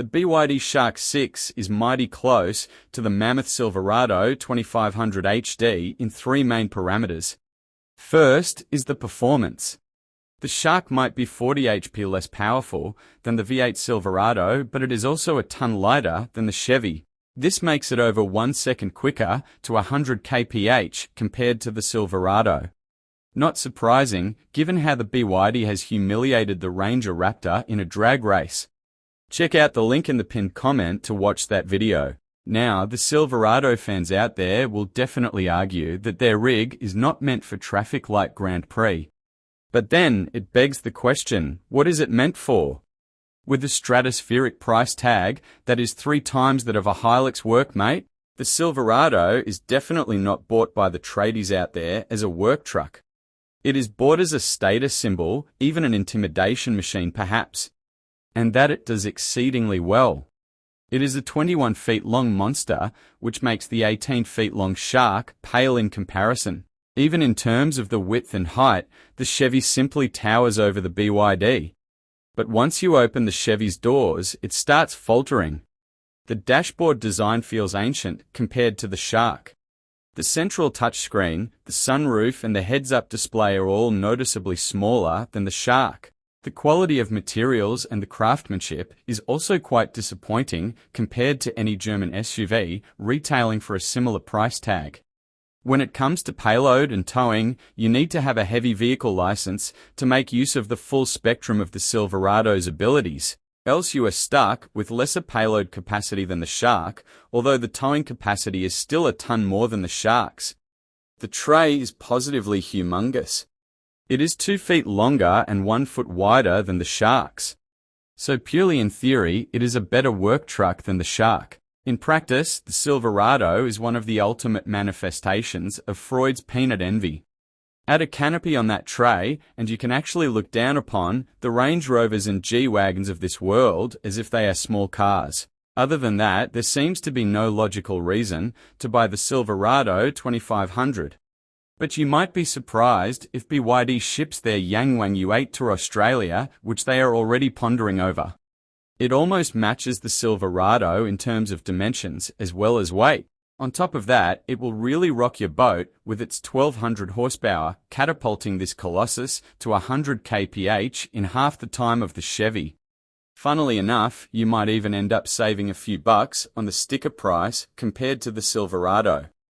The BYD Shark 6 is mighty close to the Mammoth Silverado 2500 HD in three main parameters. First is the performance. The Shark might be 40 HP less powerful than the V8 Silverado, but it is also a ton lighter than the Chevy. This makes it over 1 second quicker to 100 kph compared to the Silverado. Not surprising, given how the BYD has humiliated the Ranger Raptor in a drag race. Check out the link in the pinned comment to watch that video. Now, the Silverado fans out there will definitely argue that their rig is not meant for traffic like Grand Prix. But then, it begs the question, what is it meant for? With a stratospheric price tag that is 3 times that of a Hilux Work-mate, the Silverado is definitely not bought by the tradies out there as a work truck. It is bought as a status symbol, even an intimidation machine perhaps. And that it does exceedingly well. It is a 21 feet long monster, which makes the 18 feet long Shark pale in comparison. Even in terms of the width and height, the Chevy simply towers over the BYD. But once you open the Chevy's doors, it starts faltering. The dashboard design feels ancient compared to the Shark. The central touchscreen, the sunroof and the heads-up display are all noticeably smaller than the Shark. The quality of materials and the craftsmanship is also quite disappointing compared to any German SUV retailing for a similar price tag. When it comes to payload and towing, you need to have a heavy vehicle license to make use of the full spectrum of the Silverado's abilities. Else you are stuck with lesser payload capacity than the Shark, although the towing capacity is still a ton more than the Shark's. The tray is positively humongous. It is 2 feet longer and 1 foot wider than the Shark's. So purely in theory, it is a better work truck than the Shark. In practice, the Silverado is one of the ultimate manifestations of Freud's peanut envy. Add a canopy on that tray, and you can actually look down upon the Range Rovers and G-Wagons of this world as if they are small cars. Other than that, there seems to be no logical reason to buy the Silverado 2500. But you might be surprised if BYD ships their Yangwang U8 to Australia, which they are already pondering over. It almost matches the Silverado in terms of dimensions as well as weight. On top of that, it will really rock your boat with its 1200 horsepower, catapulting this Colossus to 100 kph in half the time of the Chevy. Funnily enough, you might even end up saving a few bucks on the sticker price compared to the Silverado.